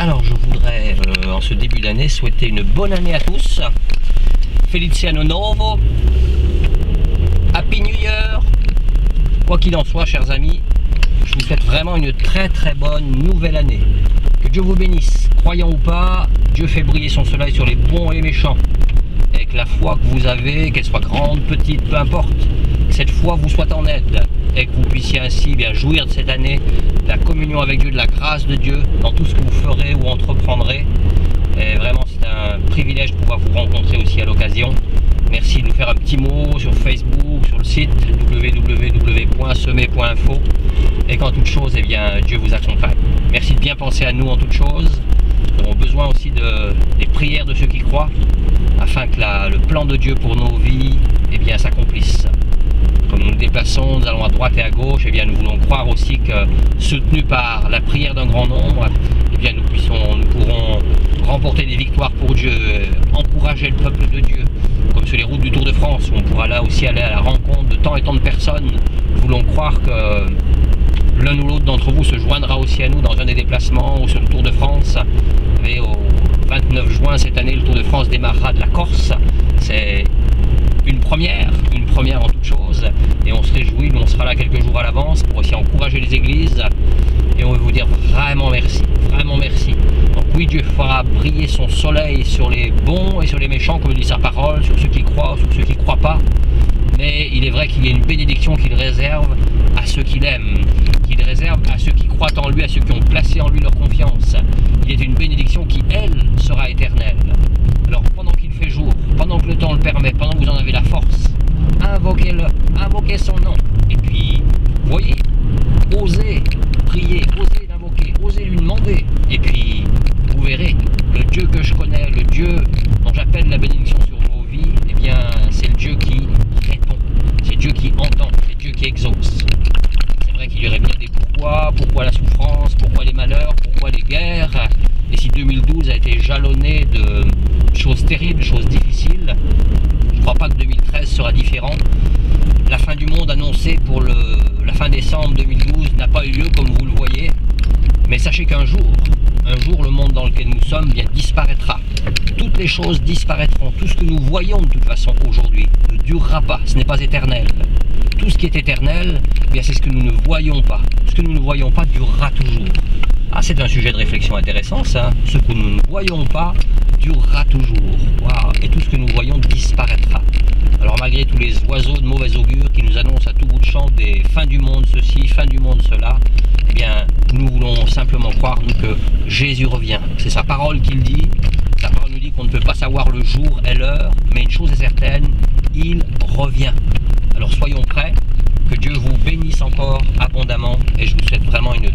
Alors je voudrais en ce début d'année souhaiter une bonne année à tous. Felice Anno Novo, Happy New Year. Quoi qu'il en soit, chers amis, je vous souhaite vraiment une très bonne nouvelle année. Que Dieu vous bénisse. Croyant ou pas, Dieu fait briller son soleil sur les bons et les méchants. Et que la foi que vous avez, qu'elle soit grande, petite, peu importe, que cette foi vous soit en aide et que vous puissiez ainsi bien jouir de cette année, de la communion avec Dieu, de la grâce de Dieu dans tout ce que vous ferez ou entreprendrez. Et vraiment, c'est un privilège de pouvoir vous rencontrer aussi à l'occasion. Merci de nous faire un petit mot sur Facebook, sur le site www.semer.info. Et qu'en toute chose, eh bien, Dieu vous accompagne. Merci de bien penser à nous en toute chose. Nous avons besoin aussi des prières de ceux qui croient, afin que le plan de Dieu pour nos vies eh bien, s'accomplisse. Comme nous nous déplaçons, nous allons à droite et à gauche, eh bien, nous voulons croire aussi que, soutenus par la prière d'un grand nombre, eh bien, nous pourrons remporter des victoires pour Dieu, encourager le peuple de Dieu, comme sur les routes du Tour de France, où on pourra là aussi aller à la rencontre de tant et tant de personnes. Nous voulons croire que l'un ou l'autre d'entre vous se joindra aussi à nous dans un des déplacements ou sur le Tour de France. Et au 29 juin cette année, le Tour de France démarrera de la Corse. C'est une première en toute chose. Et on se réjouit, nous on sera là quelques jours à l'avance pour aussi encourager les églises. Et on veut vous dire vraiment merci, vraiment merci. Donc oui, Dieu fera briller son soleil sur les bons et sur les méchants, comme dit sa parole, sur ceux qui croient, sur ceux qui ne croient pas. Mais il est vrai qu'il y a une bénédiction qu'il réserve à ceux qu'il aime, qu'il réserve à ceux qui croient en lui, à ceux qui ont placé en lui leur confiance. Il est une bénédiction qui, elle, sera éternelle. Alors pendant qu'il fait jour, pendant que le temps le permet, pendant que vous en avez la force, invoquez-le, invoquez son nom. Et puis, voyez, osez prier, osez l'invoquer, osez lui demander. Et puis, vous verrez, le Dieu que je connais, le Dieu dont j'appelle la bénédiction sur vos vies, eh bien, c'est le Dieu qui répond, c'est Dieu qui entend, c'est Dieu qui exauce. C'est vrai qu'il y aurait bien des pourquoi la souffrance, pourquoi les malheurs, pourquoi les guerres. Et si 2012 a été jalonné de choses terribles, de choses difficiles, je ne crois pas que 2013 sera différent. La fin du monde annoncée pour la fin décembre 2012 n'a pas eu lieu comme vous le voyez. Mais sachez qu'un jour, le monde dans lequel nous sommes bien disparaîtra. Toutes les choses disparaîtront. Tout ce que nous voyons de toute façon aujourd'hui ne durera pas. Ce n'est pas éternel. Tout ce qui est éternel, eh bien c'est ce que nous ne voyons pas. Ce que nous ne voyons pas durera toujours. Ah, c'est un sujet de réflexion intéressant, ça. Ce que nous ne voyons pas durera toujours. Wow. Et tout ce que nous voyons disparaîtra. Alors malgré tous les oiseaux de mauvais augure qui nous annoncent à tout bout de champ des fins du monde ceci, fin du monde cela, eh bien nous voulons simplement croire nous que Jésus revient. C'est sa parole qui le dit. Sa parole nous dit qu'on ne peut pas savoir le jour et l'heure, mais une chose est certaine, il revient. Alors soyons prêts, que Dieu vous bénisse encore abondamment et je vous souhaite vraiment une